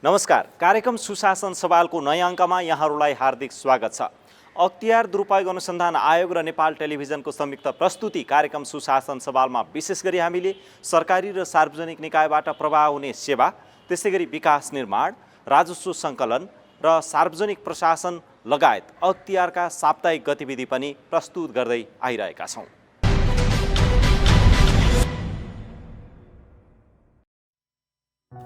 नमस्कार। कार्यक्रम सुशासन सवालको नयाँ अङ्कमा यहाँहरूलाई हार्दिक स्वागत छ। अख्तियार दुरुपयोग अनुसन्धान आयोग र नेपाल टेलिभिजनको संयुक्त प्रस्तुति कार्यक्रम सुशासन सवालमा विशेष गरी हामीले सरकारी र सार्वजनिक निकायबाट प्रवाह हुने सेवा, त्यसैगरी विकास निर्माण, राजस्व सङ्कलन र सार्वजनिक प्रशासन लगायत अख्तियारका साप्ताहिक गतिविधि पनि प्रस्तुत गर्दै आइरहेका छौँ।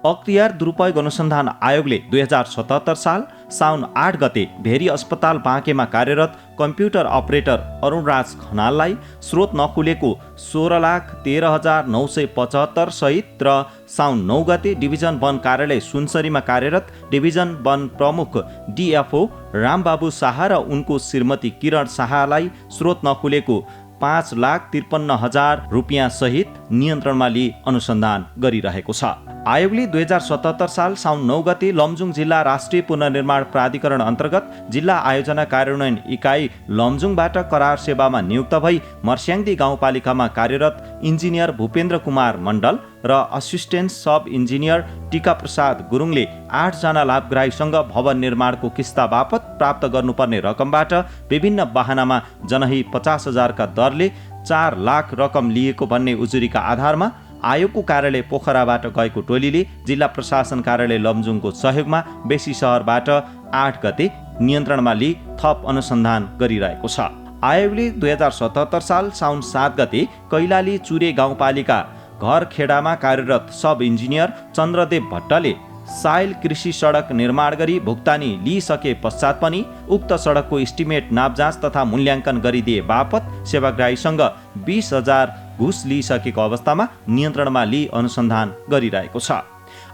अख्तियार दुरुपयोग अनुसन्धान आयोगले 2077 साल साउन 8 गते भेरी अस्पताल बाँकेमा कार्यरत कम्प्युटर अपरेटर अरुणराज खनाललाई स्रोत नखुलेको 16,13,975 सहित र साउन 9 गते डिभिजन वन कार्यालय सुनसरीमा कार्यरत डिभिजन वन प्रमुख डिएफओ रामबाबु शाह र उनको श्रीमती किरण शाहलाई स्रोत नखुलेको 5,53,000 रुपियाँ सहित नियन्त्रणमा लिई अनुसन्धान गरिरहेको छ। आयोगले 2077 साल साउन 9 गते लमजुङ जिल्ला राष्ट्रिय पुनर्निर्माण प्राधिकरण अन्तर्गत जिल्ला आयोजना कार्यान्वयन इकाइ लमजुङबाट करार सेवामा नियुक्त भई मर्स्याङदी गाउँपालिकामा कार्यरत इन्जिनियर भूपेन्द्र कुमार मण्डल र असिस्टेन्ट सब इन्जिनियर टिका प्रसाद गुरुङले 8 जना लाभग्राहीसँग भवन निर्माणको किस्ता बापत प्राप्त गर्नुपर्ने रकमबाट विभिन्न बहानामा जनही 50,000 का दरले 4 लाख रकम लिएको भन्ने उजुरीका आधारमा आयोगको कार्यालय पोखराबाट गएको टोलीले जिल्ला प्रशासन कार्यालय लमजुङको सहयोगमा बेसी सहरबाट 8 गते नियन्त्रणमा लिई थप अनुसन्धान गरिरहेको छ। आयोगले 2077 साल साउन 7 गते कैलाली चुरे गाउँपालिका घरखेडामा कार्यरत सब इन्जिनियर चन्द्रदेव भट्टले साइल कृषि सडक निर्माण गरी भुक्तानी लिइसके पश्चात पनि उक्त सडकको इस्टिमेट नापजाँच तथा मूल्याङ्कन गरिदिए बापत सेवाग्राहीसँग 20,000 घुस लिइसकेको अवस्थामा नियन्त्रणमा लिई अनुसन्धान गरिरहेको छ।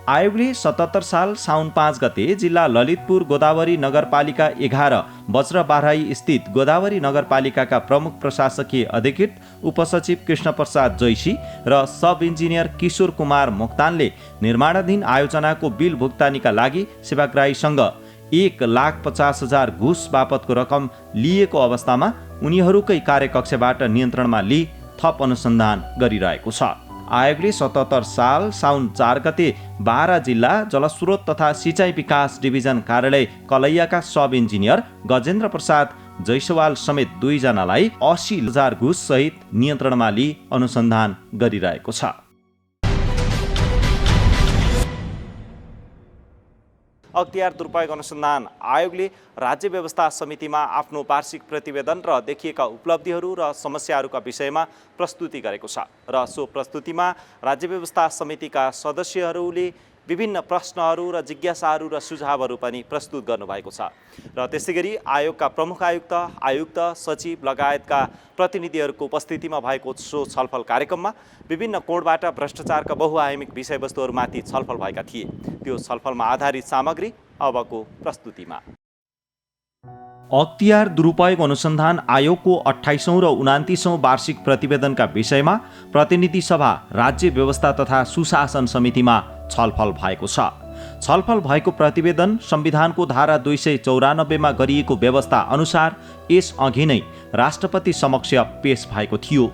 आयोगले 77 साल साउन 5 गते जिल्ला ललितपुर गोदावरी नगरपालिका 11 वज्रबाराई स्थित गोदावरी नगरपालिकाका प्रमुख प्रशासकीय अधिकृत उपसचिव कृष्णप्रसाद जैसी र सब इन्जिनियर किशोर कुमार मोक्तानले निर्माणाधीन आयोजनाको बिल भुक्तानीका लागि सेवाग्राहीसँग 1,50,000 घुस बापतको रकम लिएको अवस्थामा उनीहरूकै कार्यकक्षबाट नियन्त्रणमा लिई थप अनुसन्धान गरिरहेको छ। आयोगले 77 साल साउन 4 गते बारा जिल्ला जलस्रोत तथा सिँचाइ विकास डिभिजन कार्यालय कलैयाका सब इन्जिनियर गजेन्द्र प्रसाद जैसवाल समेत 2 जनालाई 80,000 घुस सहित नियन्त्रणमा लिई अनुसन्धान गरिरहेको छ। अख्तियार दुरुपयोग अनुसन्धान आयोगले राज्य व्यवस्था समितिमा आफ्नो वार्षिक प्रतिवेदन र देखिएका उपलब्धिहरू र समस्याहरूका विषयमा प्रस्तुति गरेको छ र सो प्रस्तुतिमा राज्य व्यवस्था समितिका सदस्यहरूले विभिन्न प्रश्नहरू र जिज्ञासाहरू र सुझावहरू पनि प्रस्तुत गर्नुभएको छ र त्यसैगरी आयोगका प्रमुख आयुक्त, आयुक्त, सचिव लगायतका प्रतिनिधिहरूको उपस्थितिमा भएको सो छलफल कार्यक्रममा विभिन्न कोणबाट भ्रष्टाचारका बहुआयामिक विषयवस्तुहरूमाथि छलफल भएका थिए। त्यो छलफलमा आधारित सामग्री अबको प्रस्तुतिमा। अख्तियार दुरुपयोग अनुसन्धान आयोगको 28औं र 29औं वार्षिक प्रतिवेदनका विषयमा प्रतिनिधि सभा, राज्य व्यवस्था तथा सुशासन समितिमा छलफल भएको छ। छलफल भएको प्रतिवेदन संविधानको धारा 294 मा गरिएको व्यवस्था अनुसार यस अघि नै राष्ट्रपति समक्ष पेश भएको थियो।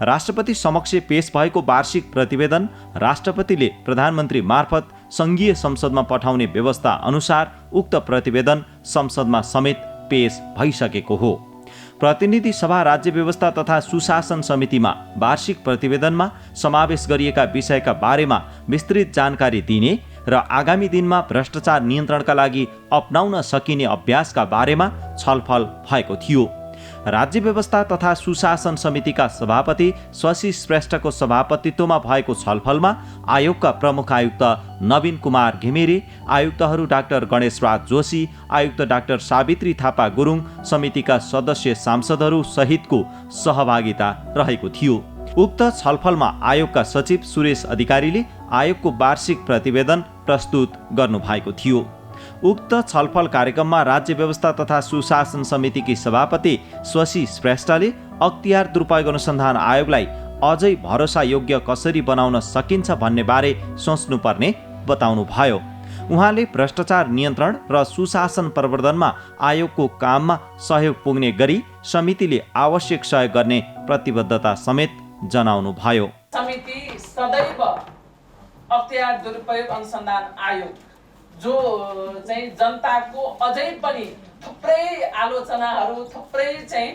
राष्ट्रपति समक्ष पेश भएको वार्षिक प्रतिवेदन राष्ट्रपतिले प्रधानमन्त्री मार्फत संघीय संसदमा पठाउने व्यवस्था अनुसार उक्त प्रतिवेदन संसदमा समेत पेश भइसकेको हो। प्रतिनिधि सभा, राज्य व्यवस्था तथा सुशासन समितिमा वार्षिक प्रतिवेदनमा समावेश गरिएका विषयका बारेमा विस्तृत जानकारी दिने र आगामी दिनमा भ्रष्टाचार नियन्त्रणका लागि अपनाउन सकिने अभ्यासका बारेमा छलफल भएको थियो। राज्य व्यवस्था तथा सुशासन समितिका सभापति शशि श्रेष्ठको सभापतित्वमा भएको छलफलमा आयोगका प्रमुख आयुक्त नवीन कुमार घिमिरे, आयुक्तहरू डाक्टर गणेशराज जोशी, आयुक्त डाक्टर सावित्री थापा गुरुङ, समितिका सदस्य सांसदहरू सहितको सहभागिता रहेको थियो। उक्त छलफलमा आयोगका सचिव सुरेश अधिकारीले आयोगको वार्षिक प्रतिवेदन प्रस्तुत गर्नुभएको थियो। उक्त छलफल कार्यक्रममा राज्य व्यवस्था तथा सुशासन समितिकी सभापति शशि श्रेष्ठले अख्तियार दुरुपयोग अनुसन्धान आयोगलाई अझै भरोसायोग्य कसरी बनाउन सकिन्छ भन्ने बारे सोच्नुपर्ने बताउनुभयो। उहाँले भ्रष्टाचार नियन्त्रण र सुशासन प्रवर्धनमा आयोगको काममा सहयोग पुग्ने गरी समितिले आवश्यक सहयोग गर्ने प्रतिबद्धता समेत जनाउनुभयो। समिति सदैव अख्तियार दुरुपयोग अनुसन्धान आयोग जो चाहिँ जनताको अझै पनि थुप्रै आलोचनाहरू थुप्रै चाहिँ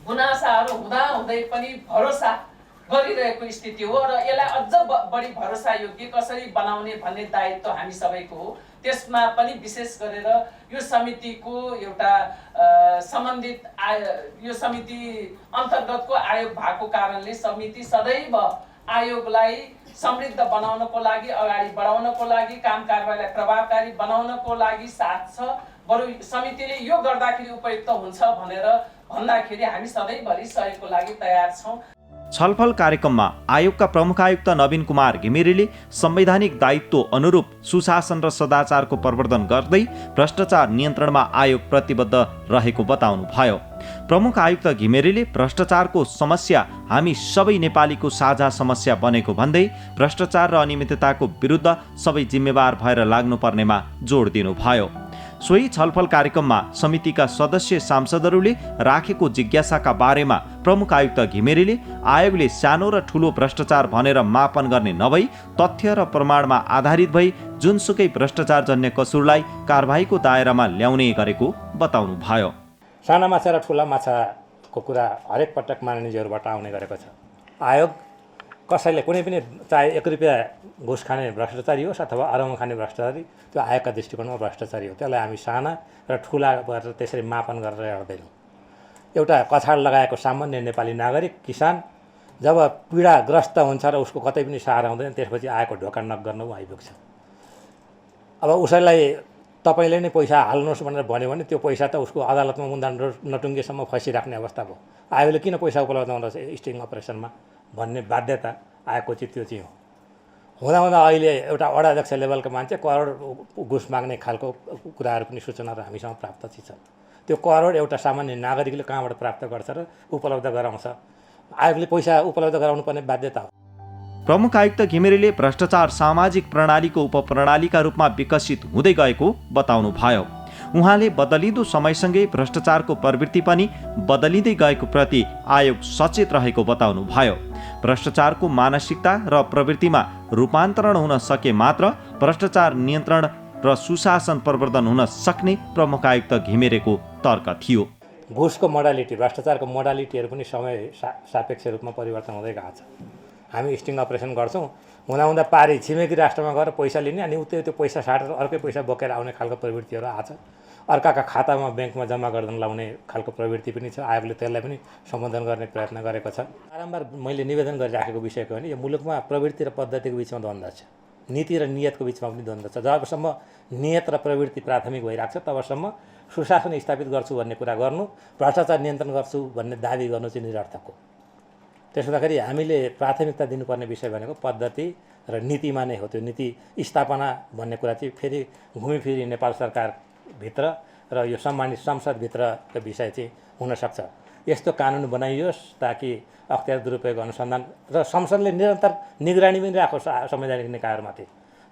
गुनासाहरू हुँदाहुँदै पनि भरोसा गरिरहेको स्थिति हो र यसलाई अझ बढी भरोसा योग्य कसरी बनाउने भन्ने दायित्व हामी सबैको हो। त्यसमा पनि विशेष गरेर यो समितिको एउटा सम्बन्धित यो समिति अन्तर्गतको आयोग भएको कारणले समिति सदैव आयोगलाई समृद्ध बनाउनको लागि अगाडि बढाउनको लागि काम कारबाहीलाई प्रभावकारी बनाउनको लागि साथ छ। बरु समितिले यो गर्दाखेरि उपयुक्त हुन्छ भनेर भन्दाखेरि हामी सधैँभरि सहयोगको लागि तयार छौँ। छलफल कार्यक्रममा आयोगका प्रमुख आयुक्त नवीन कुमार घिमिरेले संवैधानिक दायित्व अनुरूप सुशासन र सदाचारको प्रवर्धन गर्दै भ्रष्टाचार नियन्त्रणमा आयोग प्रतिबद्ध रहेको बताउनु भयो। प्रमुख आयुक्त घिमिरेले भ्रष्टाचारको समस्या हामी सबै नेपालीको साझा समस्या बनेको भन्दै भ्रष्टाचार र अनियमितताको विरुद्ध सबै जिम्मेवार भएर लाग्नुपर्नेमा जोड दिनुभयो। सोही छलफल कार्यक्रममा समितिका सदस्य सांसदहरूले राखेको जिज्ञासाका बारेमा प्रमुख आयुक्त घिमिरेले आयोगले सानो र ठूलो भ्रष्टाचार भनेर मापन गर्ने नभई तथ्य र प्रमाणमा आधारित भई जुनसुकै भ्रष्टाचारजन्य कसुरलाई कारबाहीको दायरामा ल्याउने गरेको बताउनु भयो। साना माछा र ठुला माछाको कुरा हरेक पटक माननीयज्यूहरूबाट आउने गरेको छ। आयोग कसैले कुनै पनि चाहे 1 रुपियाँ घुस खाने भ्रष्टाचारी होस् अथवा अरबौँ खाने भ्रष्टाचारी त्यो आयोगका दृष्टिकोणमा भ्रष्टाचारी हो। त्यसलाई हामी साना र ठुला गरेर त्यसरी मापन गरेर हेर्दैनौँ। एउटा कछाड लगाएको सामान्य नेपाली नागरिक किसान जब पीडाग्रस्त हुन्छ र उसको कतै पनि सहारा हुँदैन त्यसपछि आएको ढोका नक गर्न ऊ आइपुग्छ। अब उसैलाई तपाईँले नै पैसा हाल्नुहोस् भनेर भन्यो भने त्यो पैसा त उसको अदालतमा मुद्दा नटुङ्गेसम्म फसिराख्ने अवस्था भयो। आयोगले किन पैसा उपलब्ध हुँदछ स्टिङ अपरेसनमा भन्ने बाध्यता आएको चाहिँ त्यो चाहिँ हो। हुँदा अहिले एउटा वडाध्यक्ष लेभलको मान्छे करोड घुस माग्ने खालको कुराहरू पनि सूचनाहरू हामीसँग प्राप्त छ। त्यो करोड एउटा सामान्य नागरिकले कहाँबाट प्राप्त गर्छ र उपलब्ध गराउँछ। आयोगले पैसा उपलब्ध गराउनु पर्ने बाध्यता हो। प्रमुख आयुक्त घिमिरेले भ्रष्टाचार सामाजिक प्रणालीको उपप्रणालीका रूपमा विकसित हुँदै गएको बताउनु भयो। उहाँले बदलिँदो समयसँगै भ्रष्टाचारको प्रवृत्ति पनि बदलिँदै गएको प्रति आयोग सचेत रहेको बताउनु भयो। भ्रष्टाचारको मानसिकता र प्रवृत्तिमा रूपान्तरण हुन सके मात्र भ्रष्टाचार नियन्त्रण र सुशासन प्रवर्धन हुन सक्ने प्रमुख आयुक्त घिमिरेको तर्क थियो। घुसको मोडालिटी भ्रष्टाचारको मोडालिटीहरू पनि समय सापेक्ष रूपमा परिवर्तन हुँदै गएको छ। हामी स्टिङ अपरेसन गर्छौँ हुँदा पारी छिमेकी राष्ट्रमा गएर पैसा लिने अनि त्यो पैसा साटेर अर्कै पैसा बोकेर आउने खालको प्रवृत्तिहरू आछ। अर्काका खातामा ब्याङ्कमा जम्मा गर्दैन लाउने खालको प्रवृत्ति पनि छ। आयोगले त्यसलाई पनि सम्बोधन गर्ने प्रयत्न गरेको छ। बारम्बार मैले निवेदन गरिराखेको विषय हो भने यो मुलुकमा प्रवृत्ति र पद्धतिको बिचमा द्वन्द्व छ, नीति र नियतको बिचमा पनि द्वन्द्व छ। जबसम्म नियत र प्रवृत्ति प्राथमिक भइरहेको छ तबसम्म सुशासन स्थापित गर्छु भन्ने कुरा गर्नु, भ्रष्टाचार नियन्त्रण गर्छु भन्ने दाबी गर्नु चाहिँ निरर्थक हो। त्यसो हुँदाखेरि हामीले प्राथमिकता दिनुपर्ने विषय भनेको पद्धति र नीतिमा नै हो। त्यो नीति स्थापना भन्ने कुरा चाहिँ फेरि घुमिफिरी नेपाल सरकारभित्र र यो सम्मानित संसदभित्रको विषय चाहिँ हुनसक्छ। यस्तो कानुन बनाइयोस् ताकि अख्तियार दुरुपयोग अनुसन्धान र संसदले निरन्तर निगरानी पनि राखोस् संवैधानिक निकायहरूमाथि।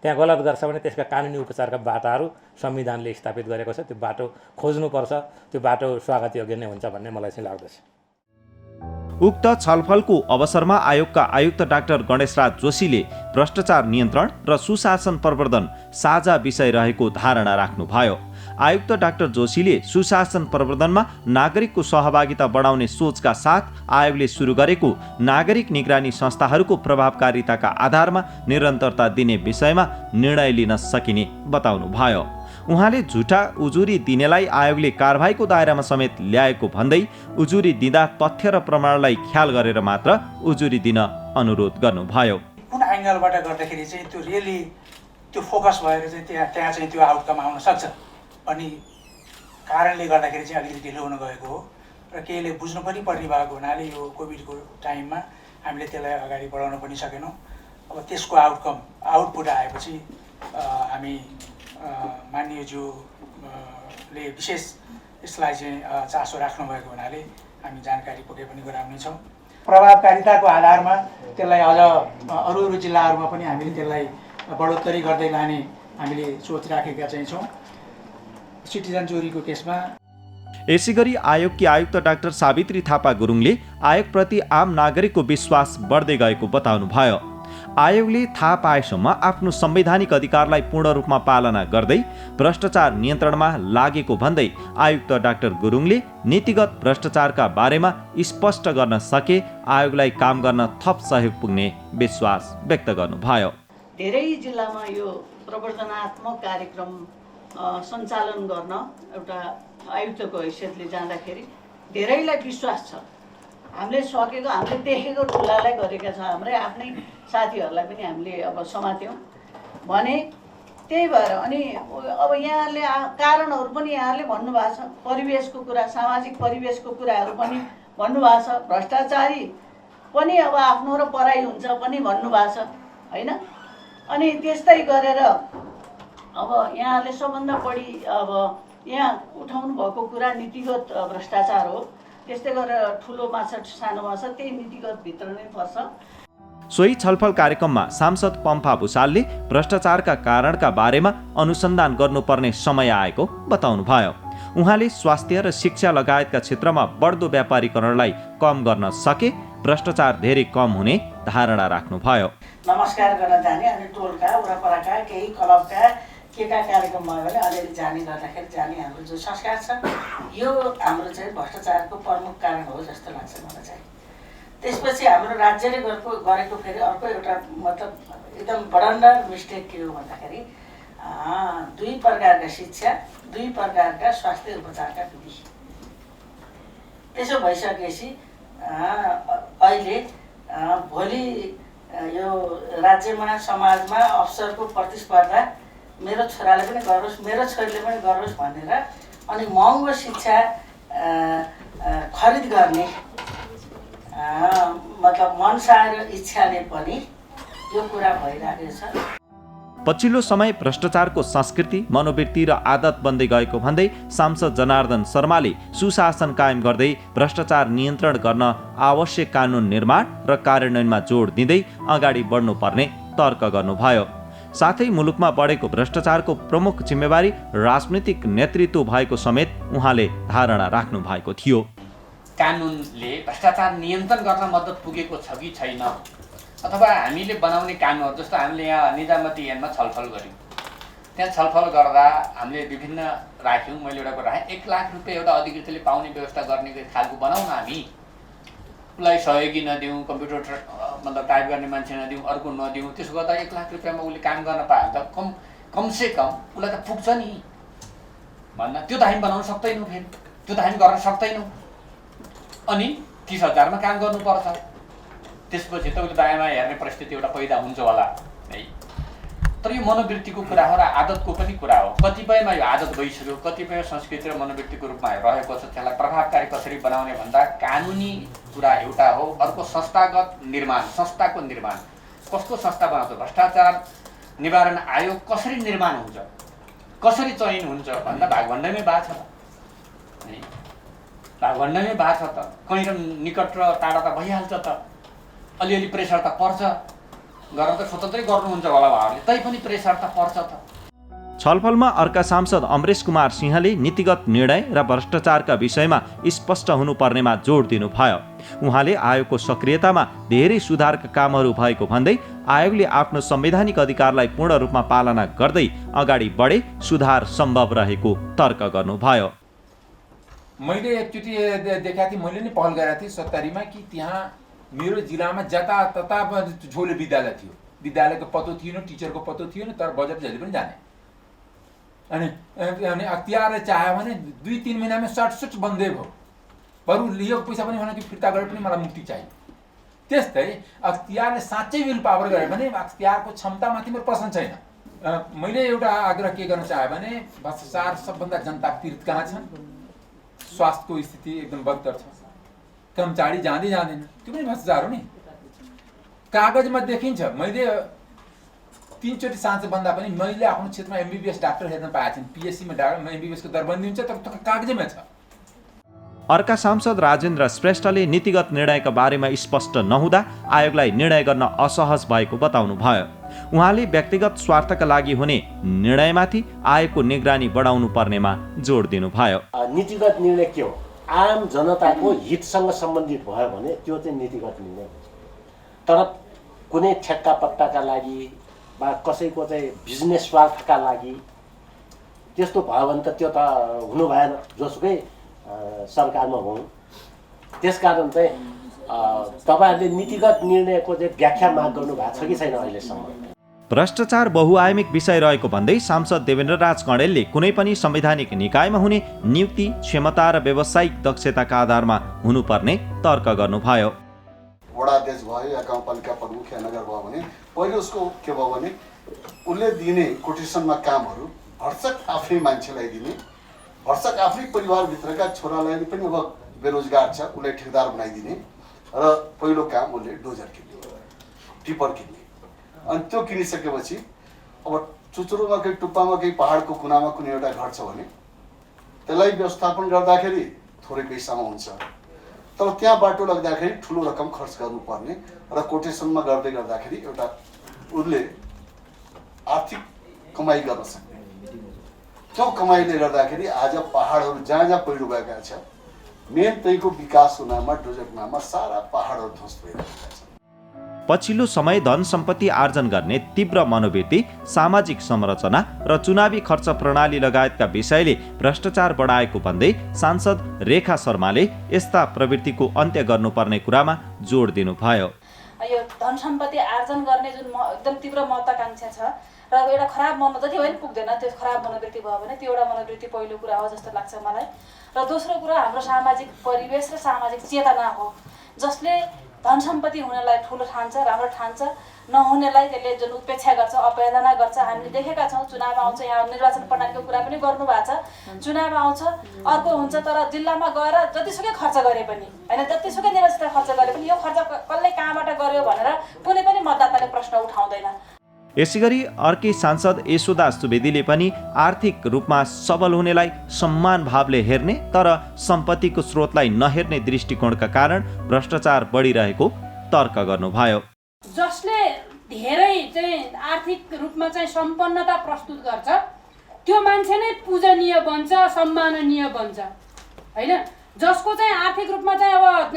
त्यहाँ गलत गर्छ भने त्यसका कानुनी उपचारका बाटाहरू संविधानले स्थापित गरेको छ। त्यो बाटो खोज्नुपर्छ। त्यो बाटो स्वागत योग्य नै हुन्छ भन्ने मलाई चाहिँ लाग्दछ। उक्त छलफलको अवसरमा आयोगका आयुक्त डाक्टर गणेशराज जोशीले भ्रष्टाचार नियन्त्रण र सुशासन प्रवर्धन साझा विषय रहेको धारणा राख्नुभयो। आयुक्त डाक्टर जोशीले सुशासन प्रवर्धनमा नागरिकको सहभागिता बढाउने सोचका साथ आयोगले सुरु गरेको नागरिक निगरानी संस्थाहरूको प्रभावकारिताका आधारमा निरन्तरता दिने विषयमा निर्णय लिन सकिने बताउनुभयो। उहाँले झुटा उजुरी दिनेलाई आयोगले कारबाहीको दायरामा समेत ल्याएको भन्दै उजुरी दिँदा तथ्य र प्रमाणलाई ख्याल गरेर मात्र उजुरी दिन अनुरोध गर्नुभयो। कुन एङ्गलबाट गर्दाखेरि चाहिँ त्यो रियली त्यो फोकस भएर चाहिँ त्यहाँ चाहिँ त्यो आउटकम आउन सक्छ अनि कारणले गर्दाखेरि चाहिँ अलिकति ढिलो हुन गएको हो र केहीले बुझ्नु पनि पर्ने भएको हुनाले यो कोभिडको टाइममा हामीले त्यसलाई अगाडि बढाउन पनि सकेनौँ। अब त्यसको आउटपुट आएपछि हामी माननीयज्यूले विशेष यसलाई चाहिँ चासो राख्नुभएको हुनाले हामी जानकारी पक्कै पनि गराउनेछौँ। प्रभावकारिताको आधारमा त्यसलाई अझ अरू जिल्लाहरूमा पनि हामीले त्यसलाई बढोत्तरी गर्दै लाने हामीले सोच राखेका चाहिँ छौँ। सिटिजन चोरीको केसमा यसैगरी आयोगकी आयुक्त डाक्टर सावित्री थापा गुरुङले आयोगप्रति आम नागरिकको विश्वास बढ्दै गएको बताउनुभयो। आयोगले थाहा पाएसम्म आफ्नो संवैधानिक अधिकारलाई पूर्ण रूपमा पालना गर्दै भ्रष्टाचार नियन्त्रणमा लागेको भन्दै आयुक्त डाक्टर गुरुङले नीतिगत भ्रष्टाचारका बारेमा स्पष्ट गर्न सके आयोगलाई काम गर्न थप सहयोग पुग्ने विश्वास व्यक्त गर्नुभयो। धेरै जिल्लामा यो प्रवर्धनात्मक कार्यक्रम सञ्चालन गर्न एउटा आयुक्तको हैसियतले जाँदाखेरि धेरैलाई विश्वास छ। हामीले सकेको, हामीले देखेको ठुलालाई गरेका छौँ। हाम्रै आफ्नै साथीहरूलाई पनि हामीले अब समात्यौँ भने त्यही भएर अनि अब यहाँले कारणहरू पनि यहाँले भन्नुभएको छ, परिवेशको कुरा, सामाजिक परिवेशको कुराहरू पनि भन्नुभएको छ, भ्रष्टाचारी पनि अब आफ्नो र पराई हुन्छ पनि भन्नुभएको छ होइन। अनि त्यस्तै गरेर अब यहाँले सबभन्दा बढी अब यहाँ उठाउनु भएको कुरा नीतिगत भ्रष्टाचार हो। त्यस्तै गरेर ठुलो माछा सानो माछा त्यही नीतिगत भित्र नै पर्छ। सोही छलफल कार्यक्रममा सांसद पम्फा भुसालले भ्रष्टाचारका कारणका बारेमा अनुसन्धान गर्नुपर्ने समय आएको बताउनुभयो। उहाँले स्वास्थ्य र शिक्षा लगायतका क्षेत्रमा बढ्दो व्यापारीकरणलाई कम गर्न सके भ्रष्टाचार धेरै कम हुने धारणा राख्नुभयो। नमस्कार गर्न जाने अनि टोलका वरपरका केही क्लबका केका कार्यक्रम भयो भने अलिअलि जाने गर्दाखेरि जाने हाम्रो जो संस्कार छ यो हाम्रो चाहिँ भ्रष्टाचारको प्रमुख कारण हो जस्तो लाग्छ मलाई चाहिँ। त्यसपछि हाम्रो राज्यले गरेको फेरि अर्को एउटा मतलब एकदम बडन्डर मिस्टेक के हो भन्दाखेरि 2 प्रकारका शिक्षा, 2 प्रकारका स्वास्थ्य उपचारका विधि। त्यसो भइसकेपछि अहिले भोलि यो राज्यमा समाजमा अवसरको प्रतिस्पर्धा मेरो छोराले पनि गरोस्, मेरो छोरीले पनि गरोस् भनेर अनि महँगो शिक्षा खरिद गर्ने मतलब मनसा र इच्छाले पनि यो कुरा भइरहेको छ। पछिल्लो समय भ्रष्टाचारको संस्कृति, मनोवृत्ति र आदत बन्दै गएको भन्दै सांसद जनार्दन शर्माले सुशासन कायम गर्दै भ्रष्टाचार नियन्त्रण गर्न आवश्यक कानुन निर्माण र कार्यान्वयनमा जोड दिँदै अगाडि बढ्नुपर्ने तर्क गर्नुभयो। साथै मुलुकमा बढेको भ्रष्टाचारको प्रमुख जिम्मेवारी राजनीतिक नेतृत्व भएको समेत उहाँले धारणा राख्नु भएको थियो। कानुनले भ्रष्टाचार नियन्त्रण गर्न मद्दत पुगेको छ कि छैन, अथवा हामीले बनाउने कानुनहरू जस्तो हामीले यहाँ निजामती ऐनमा छलफल गऱ्यौँ, त्यहाँ छलफल गर्दा हामीले विभिन्न राख्यौँ। मैले एउटा कुरा राखेँ, 1 लाख रुपियाँ एउटा अधिकृतले पाउने व्यवस्था गर्ने खालको बनाउन, हामी उसलाई सहयोगी नदिउँ, कम्प्युटर मतलब टाइप गर्ने मान्छे नदिउँ, अर्को नदिउँ। त्यसो गर्दा 1 लाख रुपियाँमा उसले काम गर्न पायो भने त कमसे कम उसलाई त पुग्छ नि भन्न। त्यो त हामी बनाउन सक्दैनौँ, फेरि त्यो त हामी गर्न सक्दैनौँ। अनि 30,000मा काम गर्नुपर्छ। त्यसपछि त उसले दायाँमा हेर्ने परिस्थिति एउटा पैदा हुन्छ होला है। तर यो मनोवृत्तिको कुरा हो र आदतको पनि कुरा हो। कतिपयमा यो आदत भइसक्यो, कतिपय संस्कृति र मनोवृत्तिको रूपमा रहेको छ। त्यसलाई प्रभावकारी कसरी बनाउने भन्दा कानुनी कुरा एउटा हो, अर्को संस्थागत निर्माण, संस्थाको निर्माण। कस्तो संस्था बनाउँछ, भ्रष्टाचार निवारण आयोग कसरी निर्माण हुन्छ, कसरी चयन हुन्छ भन्दा भागभण्डामै भएको छ है। भागभण्डामै भएको छ त, कहीँ र निकट र टाढा त भइहाल्छ त। अलिअलि प्रेसर त पर्छ, गर्न त स्वतन्त्रै गर्नुहुन्छ होला उहाँहरूले, तैपनि प्रेसर त पर्छ त। छलफलमा अर्का सांसद अमरेश कुमार सिंहले नीतिगत निर्णय र भ्रष्टाचारका विषयमा स्पष्ट हुनुपर्नेमा जोड दिनुभयो। उहाँले आयोगको सक्रियतामा धेरै सुधारका कामहरू भएको भन्दै आयोगले आफ्नो संवैधानिक अधिकारलाई पूर्ण रूपमा पालना गर्दै अगाडि बढे सुधार सम्भव रहेको तर्क गर्नुभयो। मैले एकचोटि देखाएको थिएँ, मैले नै पहल गरेको थिएँ 70मा कि त्यहाँ मेरो जिल्लामा जतातता झोले विद्यालय थियो, विद्यालयको पत्तो थिएन, टिचरको पत्तो थिएन, तर बजेट जहिले पनि जाने। अनि अख्तियारले चाह्यो भने 2-3 महिनामा सट बन्दै भयो। बरु लिएको पैसा पनि भने कि फिर्ता गरेर पनि मलाई मुक्ति चाहियो। त्यस्तै अख्तियारले साँच्चै विल पावर गऱ्यो भने अख्तियारको क्षमतामाथि मेरो प्रश्न छैन। मैले एउटा आग्रह के गर्न चाहेँ भने भ्रष्टाचार सबभन्दा जनता पीडित कहाँ छन्, स्वास्थ्यको स्थिति एकदम बदतर छ, कर्मचारी जाँदैन, त्यो पनि भ्रष्टाचार हो नि। कागजमा देखिन्छ। मैले 3 चोटि सांसद भन्दा पनि मैले आफ्नो क्षेत्रमा MBBS डाक्टर हेर्न पाएको थिएँ। PSCमा MBBS को दरबन्दी हुन्छ, तर कागजमै छ। अर्का सांसद राजेन्द्र श्रेष्ठले नीतिगत निर्णयका बारेमा स्पष्ट नहुँदा आयोगलाई निर्णय गर्न असहज भएको बताउनुभयो। उहाँले व्यक्तिगत स्वार्थका लागि हुने निर्णयमाथि आयोगको निगरानी बढाउनु पर्नेमा जोड दिनुभयो। नीतिगत निर्णय के हो? आम जनताको हितसँग सम्बन्धित भयो भने त्यो चाहिँ नीतिगत निर्णय हुन्छ। तर कुनै ठेक्का पट्टाका लागि वा कसैको चाहिँ बिजनेस स्वार्थका लागि त्यस्तो भयो भने त त्यो त हुनु भएन, जोसुकै सरकारमा हुँ। त्यसकारण चाहिँ तपाईँहरूले नीतिगत निर्णयको चाहिँ व्याख्या माग गर्नु भएको छ कि छैन अहिलेसम्म? भ्रष्टाचार बहुआयामिक विषय रहेको भन्दै सांसद देवेन्द्र राज कँडेलले कुनै पनि संवैधानिक निकायमा हुने नियुक्ति क्षमता र व्यावसायिक दक्षताका आधारमा हुनुपर्ने तर्क गर्नुभयो। वडा अध्यक्ष भयो या गाउँपालिका प्रमुख या नगर भयो भने पहिले उसको के भयो भने उसले दिने कोटेसनमा कामहरू भर्सक आफ्नै मान्छेलाई दिने, भर्सक आफ्नै परिवारभित्रका छोरालाई पनि अब बेरोजगार छ उसलाई ठेकदार बनाइदिने र पहिलो काम उसले डोजर किन्ने, टिपर किन्ने। अनि त्यो किनिसकेपछि अब चुचुरोमा केही टुप्पामा केही पहाडको कुनामा कुनै एउटा घर छ भने त्यसलाई व्यवस्थापन गर्दाखेरि थोरै पैसामा हुन्छ, तर त्यहाँ बाटो लाग्दाखेरि ठुलो रकम खर्च गर्नुपर्ने र कोटेसनमा गर्दै गर्दाखेरि एउटा उसले आर्थिक कमाइ गर्न सक्ने। त्यो कमाइले गर्दाखेरि आज पहाडहरू जहाँ जहाँ पहिरो गएका छ मेन त्यहीको विकासको नाममा डोजरको नाममा सारा पहाडहरू ध्वस्त भइरहेका छन्। पछिल्लो समय धन सम्पत्ति आर्जन गर्ने तीव्र मनोवृत्ति, सामाजिक संरचना र चुनावी खर्च प्रणाली लगायतका विषयले भ्रष्टाचार बढाएको भन्दै सांसद रेखा शर्माले यस्ता प्रवृत्तिको अन्त्य गर्नुपर्ने कुरामा जोड दिनुभयो। यो धन सम्पत्ति आर्जन गर्ने जुन एकदम तीव्र महत्त्वाकांक्षा छ र एउटा खराब जति पनि पुग्दैन, त्यो खराब मनोवृत्ति भयो भने त्यो एउटा मनोवृत्ति पहिलो कुरा हो जस्तो लाग्छ मलाई। र दोस्रो कुरा हाम्रो सामाजिक परिवेश र सामाजिक चेतना हो, जसले धन सम्पत्ति हुनेलाई ठुलो ठान्छ, राम्रो ठान्छ, नहुनेलाई त्यसले जुन उपेक्षा गर्छ, अपहेलना गर्छ। हामीले देखेका छौँ, चुनाव आउँछ, यहाँ निर्वाचन प्रणालीको कुरा पनि गर्नु भएको छ, चुनाव आउँछ अर्को हुन्छ, तर जिल्लामा गएर जतिसुकै खर्च गरे पनि होइन, जतिसुकै निर्वाचित खर्च गरे पनि यो खर्च कसले कहाँबाट गर्यो भनेर कुनै पनि मतदाताले प्रश्न उठाउँदैन। यसैगरी अर्कै सांसद यशोदा सुवेदीले पनि आर्थिक रूपमा सबल हुनेलाई सम्मान भावले हेर्ने तर सम्पत्तिको स्रोतलाई नहेर्ने दृष्टिकोणका कारण भ्रष्टाचार बढिरहेको तर्क गर्नुभयो। जसले धेरै चाहिँ आर्थिक रूपमा चाहिँ सम्पन्नता प्रस्तुत गर्छ त्यो मान्छे नै पूजनीय बन्छ, सम्माननीय बन्छ होइन। जसको चाहिँ आर्थिक रूपमा चाहिँ अब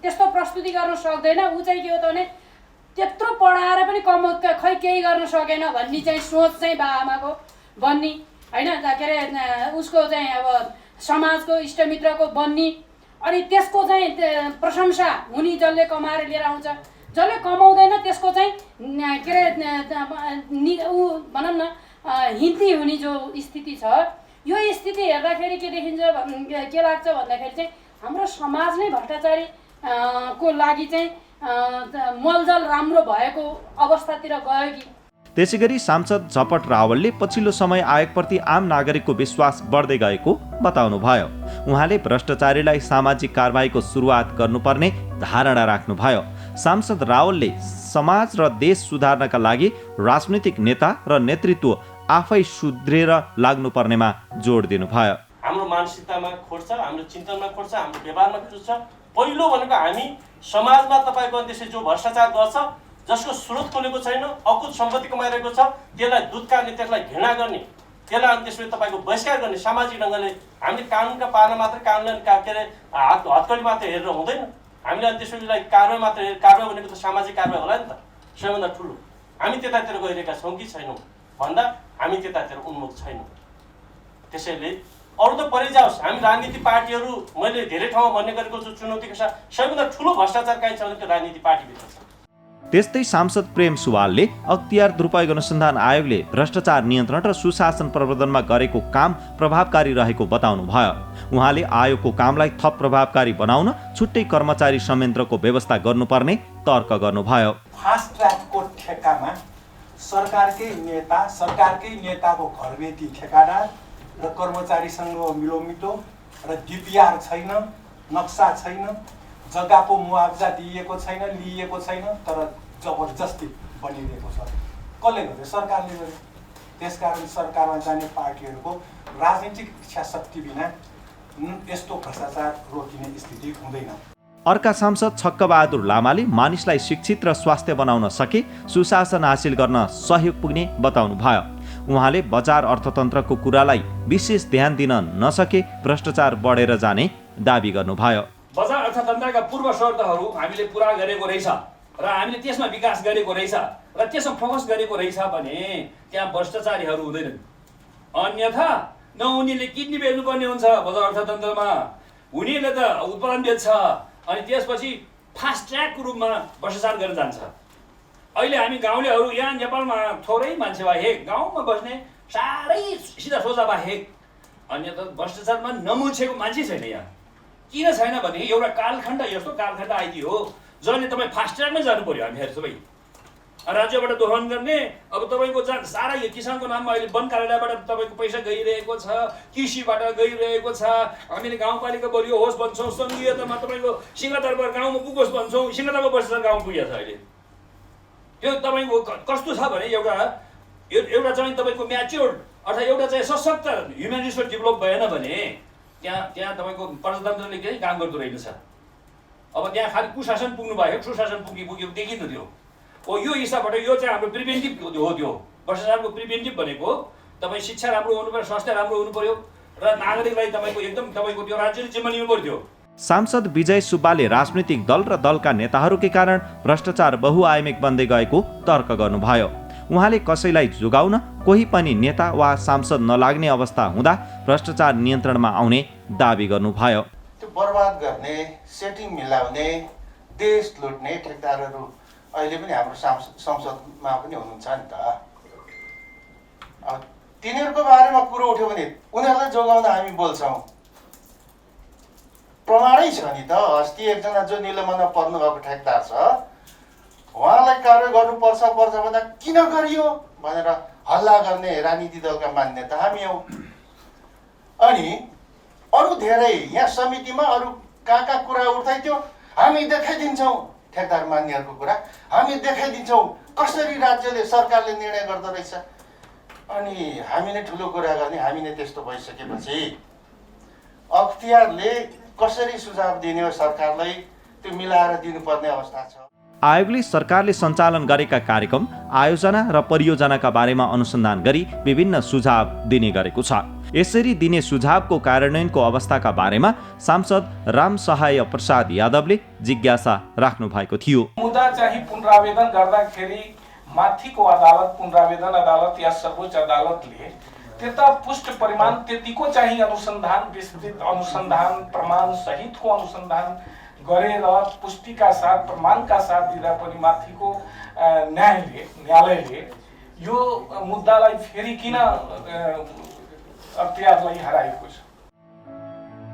त्यस्तो प्रस्तुति गर्न सक्दैन, ऊ चाहिँ के हो त भने त्यत्रो पढाएर पनि खै केही गर्न सकेन भन्ने चाहिँ सोच चाहिँ बाआमाको बन्ने होइन, के अरे उसको चाहिँ अब समाजको इष्टमित्रको बन्ने, अनि त्यसको चाहिँ प्रशंसा हुने जसले कमाएर लिएर आउँछ, जसले कमाउँदैन त्यसको चाहिँ के अरे ऊ भनौँ न हिन्दी हुने जो स्थिति छ, यो स्थिति हेर्दाखेरि के देखिन्छ, के लाग्छ भन्दाखेरि चाहिँ हाम्रो समाज नै भ्रष्टाचारी को लागि चाहिँ मलजल राम्रो भएको अवस्थातिर गयो कि। त्यसैगरी सांसद झपट रावलले पछिल्लो समय आयोगप्रति आम नागरिकको विश्वास बढ्दै गएको बताउनुभयो। उहाँले भ्रष्टाचारीलाई सामाजिक कारबाहीको सुरुवात गर्नुपर्ने धारणा राख्नुभयो। सांसद रावलले समाज र देश सुधार्नका लागि राजनीतिक नेता र नेतृत्व आफै सुध्रेर लाग्नुपर्नेमा जोड दिनुभयो। हाम्रो मानसिकतामा खोट छ, हाम्रो चिन्तनमा खोट छ, हाम्रो व्यवहारमा खोट छ। पहिलो भनेको हामी समाजमा तपाईँको त्यसै जो भ्रष्टाचार गर्छ, जसको स्रोत खोलेको छैन, अकुत सम्पत्ति कमाइरहेको छ, त्यसलाई दुत्कार्ने, त्यसलाई घृणा गर्ने, त्यसलाई अनि त्यसपछि तपाईँको बहिष्कार गर्ने सामाजिक ढङ्गले। हामीले कानुनका पाना मात्र, कानुनलाई के अरे हतकडी मात्र हेरेर हुँदैन। हामीले अनि त्यसपछि कारवाही मात्र कारवाही भनेको त सामाजिक कारवाही होला नि त सबैभन्दा ठुलो। हामी त्यतातिर गइरहेका छौँ कि छैनौँ भन्दा हामी त्यतातिर उन्मुख छैनौँ। त्यसैले अरू त परै जाओस्, हामी राजनीतिक पार्टीहरू मैले धेरै ठाउँमा भन्ने गरेको छु, चुनौतीको साथ सबैभन्दा ठुलो भ्रष्टाचार कहीँ छ भने त्यो राजनीतिक पार्टीभित्र छ। त्यस्तै सांसद प्रेम सुवालले अख्तियार दुरुपयोग अनुसन्धान आयोगले भ्रष्टाचार नियन्त्रण र सुशासन प्रवर्धनमा गरेको काम प्रभावकारी रहेको बताउनुभयो। उहाँले आयोगको कामलाई थप प्रभावकारी बनाउन छुट्टै कर्मचारी संयन्त्रको व्यवस्था गर्नुपर्ने तर्क गर्नुभयो। फास्ट ट्र्याकको ठेक्कामा सरकारकै नेताको घरबेटी ठेकादार र कर्मचारीसँग मिलोमितो र डिपिआर छैन, नक्सा छैन, जग्गाको मुआवजा दिइएको छैन, लिइएको छैन, तर जबरजस्ती बनिरहेको छ। कसले गर्यो? सरकारले गर्यो। त्यसकारण सरकारमा जाने पार्टीहरूको राजनीतिक इच्छा शक्ति बिना यस्तो भ्रष्टाचार रोकिने स्थिति हुँदैन। अर्का सांसद छक्कबहादुर लामाले मानिसलाई शिक्षित र स्वास्थ्य बनाउन सके सुशासन हासिल गर्न सहयोग पुग्ने बताउनुभयो। उहाँले बजार अर्थतन्त्रको कुरालाई विशेष ध्यान दिन नसके भ्रष्टाचार बढेर जाने दाबी गर्नुभयो। बजार अर्थतन्त्रका पूर्व शर्तहरू हामीले पुरा गरेको रहेछ र हामीले त्यसमा विकास गरेको रहेछ र त्यसमा फोकस गरेको रहेछ भने त्यहाँ भ्रष्टाचारीहरू हुँदैनन्। अन्यथा न उनीहरूले किडनी बेच्नुपर्ने हुन्छ बजार अर्थतन्त्रमा, उनीहरूले त उत्पादन बेच्छ अनि त्यसपछि फास्ट ट्र्याकको रूपमा भ्रष्टाचार गरेर जान्छ। अहिले हामी गाउँलेहरू यहाँ नेपालमा थोरै मान्छे बाहेक गाउँमा बस्ने साह्रै सिधा सोझा बाहेक अन्यथा भ्रष्टाचारमा नमुछेको मान्छे छैन यहाँ। किन छैन भने एउटा कालखण्ड यस्तो कालखण्ड आइदियो जसले तपाईँ फास्ट ट्र्याकमै जानु पर्यो। हामीहरू सबै राज्यबाट दोहन गर्ने, अब तपाईँको सारा यो किसानको नाममा अहिले वन कार्यालयबाट तपाईँको पैसा गइरहेको छ, कृषिबाट गइरहेको छ। हामीले गाउँपालिका बलियो होस् भन्छौँ, सङ्घीयतामा तपाईँको सिंहदरबार गाउँमा पुगोस् भन्छौँ, सिंहदरबार भ्रष्टाचार गाउँ पुगेको छ अहिले। त्यो तपाईँको कस्तो छ भने एउटा चाहिँ तपाईँको म्याच्योर्ड अर्थात् एउटा चाहिँ सशक्त ह्युमन रिसोर्स डेभलप भएन भने त्यहाँ तपाईँको प्रजातन्त्रले केही काम गर्दो रहेनछ। अब त्यहाँ खालि कुशासन पुग्नु भयो, सुशासन पुग्यो देखिन्न त्यो। हो यो हिसाबबाट यो चाहिँ हाम्रो प्रिभेन्टिभ हो। त्यो भ्रष्टाचारको प्रिभेन्टिभ भनेको तपाईँ शिक्षा राम्रो हुनु पर्यो, स्वास्थ्य राम्रो हुनु पर्यो र नागरिकलाई तपाईँको एकदम तपाईँको त्यो राज्यले जिम्मा लिनु पर्यो। सांसद विजय सुब्बाले राजनीतिक दल र दलका नेताहरूकै कारण भ्रष्टाचार बहुआयामिक बन्दै गएको तर्क गर्नुभयो। उहाँले कसैलाई जोगाउन कोही पनि नेता वा सांसद नलाग्ने अवस्था हुँदा भ्रष्टाचार नियन्त्रणमा आउने दाबी गर्नुभयो। त्यो बर्बाद गर्ने, सेटिङ मिलाउने, देश लुट्ने ठेकदारहरू अहिले पनि हाम्रो संसदमा पनि हुनुहुन्छ नि त। अब तिनीहरूको बारेमा कुरो उठ्यो भने उनीहरूलाई जोगाउन हामी बोल्छौँ। प्रमाणै छ नि त। अस्ति एकजना जो निलम्बनमा पर्नुभएको ठेकदार छ उहाँलाई कारवाही गर्नुपर्छ भन्दा किन गरियो भनेर हल्ला गर्ने राजनीति दलका मान्यता हामी हौ। अनि अरू धेरै यहाँ समितिमा अरू कहाँ कुरा उठ्दै थियो, हामी देखाइदिन्छौँ ठेकदार मान्नेहरूको कुरा, हामी देखाइदिन्छौँ कसरी राज्यले सरकारले निर्णय गर्दो रहेछ। अनि हामी नै ठुलो कुरा गर्ने, हामी नै त्यस्तो भइसकेपछि अख्तियारले कसरी सुझाव दिने हो सरकारलाई त्यो मिलाएर दिनुपर्ने अवस्था छ। आयोगले सरकारले सञ्चालन गरेका कार्यक्रम, आयोजना र परियोजनाका बारेमा अनुसन्धान गरी विभिन्न सुझाव दिने गरेको छ। यसरी दिने सुझावको कार्यान्वयनको अवस्थाका बारेमा सांसद राम सहाय प्रसाद यादवले जिज्ञासा राख्नु भएको थियो। मुद्दा चाहिँ पुनरावेदन गर्दाखेरि माथिको अदालत, पुनरावेदन अदालत या सर्वोच्च अदालतले त्यता पुष्ट परिमाण त्यतिको चाहिँ अनुसन्धान, विस्तृत अनुसन्धान, प्रमाण सहितको अनुसन्धान गरेर पुष्टिका साथ, प्रमाणका साथ दिँदा पनि माथिको न्यायालयले यो मुद्दालाई फेरि किन अख्तियारलाई हराएको छ।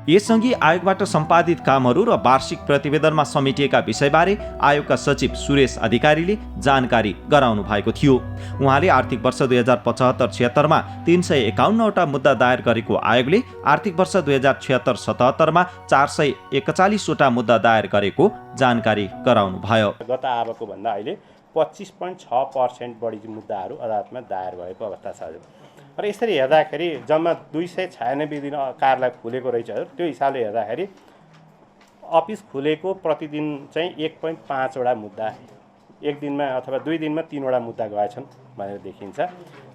यससँगै आयोगबाट सम्पादित कामहरू र वार्षिक प्रतिवेदनमा समेटिएका विषयबारे आयोगका सचिव सुरेश अधिकारीले जानकारी गराउनु भएको थियो। उहाँले आर्थिक वर्ष 2075-76मा 351वटा मुद्दा दायर गरेको आयोगले आर्थिक वर्ष 2076-77मा 441वटा मुद्दा दायर गरेको जानकारी गराउनु भयो। गत आबको भन्दा अहिले 25.6% बढी मुद्दाहरू अदालतमा दायर भएको अवस्था छ। र यसरी हेर्दाखेरि जम्मा 296 दिन कार्यालय खुलेको रहेछ। त्यो हिसाबले हेर्दाखेरि अफिस खुलेको प्रतिदिन चाहिँ 1.5वटा मुद्दा एक दिनमा अथवा 2 दिनमा 3वटा मुद्दा गएछन् भनेर देखिन्छ।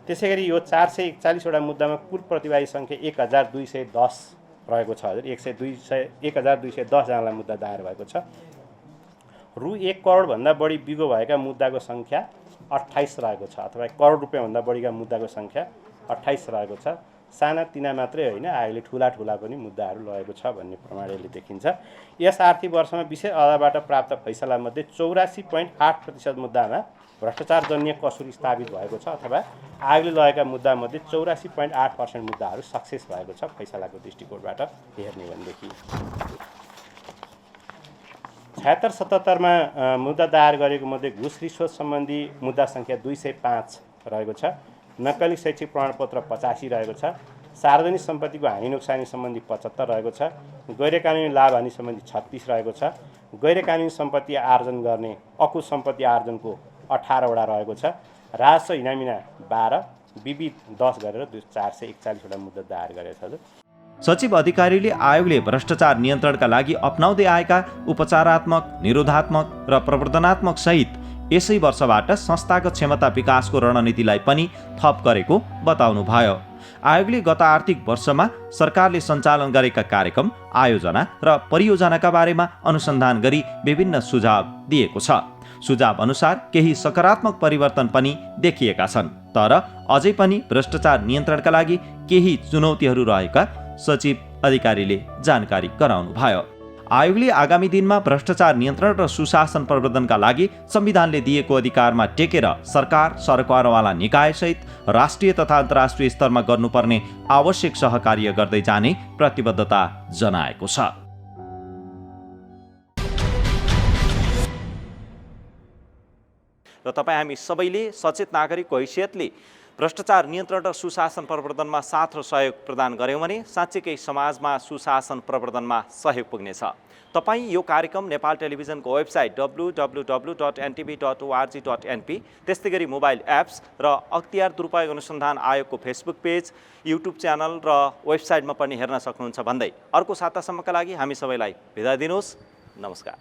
त्यसै गरी यो 441वटा मुद्दामा कुल प्रतिवादी सङ्ख्या 1210 रहेको छ। हजुर 1210 जनालाई मुद्दा दायर भएको छ। रु 1 करोडभन्दा बढी बिगो भएका मुद्दाको सङ्ख्या 28 रहेको छ, अथवा 1 करोड रुपियाँभन्दा बढीका मुद्दाको सङ्ख्या 28 रहेको छ। साना तिना मात्रै होइन, आयोगले ठुला पनि मुद्दाहरू लगेको छ भन्ने प्रमाणले देखिन्छ। यस आर्थिक वर्षमा विशेष अदालतबाट प्राप्त फैसलामध्ये 84.8% मुद्दामा भ्रष्टाचारजन्य कसुर स्थापित भएको छ, अथवा आयोगले लगेका मुद्दामध्ये 84.8% मुद्दाहरू सक्सेस भएको छ फैसलाको दृष्टिकोणबाट हेर्ने भनेदेखि। 76-77मा मुद्दा दायर गरेको मध्ये घुस रिश्वत सम्बन्धी मुद्दा सङ्ख्या 205 रहेको छ। नक्कली शैक्षिक प्रमाणपत्र 85 रहेको छ। सार्वजनिक सम्पत्तिको हानि नोक्सानी सम्बन्धी 75 रहेको छ। गैरकानुनी लाभ हानि सम्बन्धी 36 रहेको छ। गैरकानुनी सम्पत्ति आर्जन गर्ने अकुश सम्पत्ति आर्जनको 18वटा रहेको छ। राजस्व हिनामिना 12, विविध 10 गरेर 441वटा मुद्दा दायर गरेको छ। सचिव अधिकारीले आयोगले भ्रष्टाचार नियन्त्रणका लागि अपनाउँदै आएका उपचारात्मक, निरोधात्मक र प्रवर्धनात्मक सहित यसै वर्षबाट संस्थागत क्षमता विकासको रणनीतिलाई पनि थप गरेको बताउनुभयो। आयोगले गत आर्थिक वर्षमा सरकारले सञ्चालन गरेका कार्यक्रम, आयोजना र परियोजनाका बारेमा अनुसन्धान गरी विभिन्न सुझाव दिएको छ। सुझाव अनुसार केही सकारात्मक परिवर्तन पनि देखिएका छन्, तर अझै पनि भ्रष्टाचार नियन्त्रणका लागि केही चुनौतीहरू रहेका सचिव अधिकारीले जानकारी गराउनुभयो। आयोगले आगामी दिनमा भ्रष्टाचार नियन्त्रण र सुशासन प्रवर्धनका लागि संविधानले दिएको अधिकारमा टेकेर सरकार, सरकारवाला निकायसहित राष्ट्रिय तथा अन्तर्राष्ट्रिय स्तरमा गर्नुपर्ने आवश्यक सहकार्य गर्दै जाने प्रतिबद्धता जनाएको छ। र तपाईँ हामी सबैले सचेत नागरिकको हैसियतले भ्रष्टाचार नियन्त्रण र सुशासन प्रवर्धनमा साथ र सहयोग प्रदान गऱ्यौँ भने साँच्चैकै समाजमा सुशासन प्रवर्धनमा सहयोग पुग्नेछ। तपाईँ यो कार्यक्रम नेपाल टेलिभिजनको वेबसाइट www.ntv.org.np, त्यस्तै गरी मोबाइल एप्स र अख्तियार दुरुपयोग अनुसन्धान आयोगको फेसबुक पेज, युट्युब च्यानल र वेबसाइटमा पनि हेर्न सक्नुहुन्छ भन्दै अर्को सातासम्मका लागि हामी सबैलाई बिदा दिनुहोस्। नमस्कार।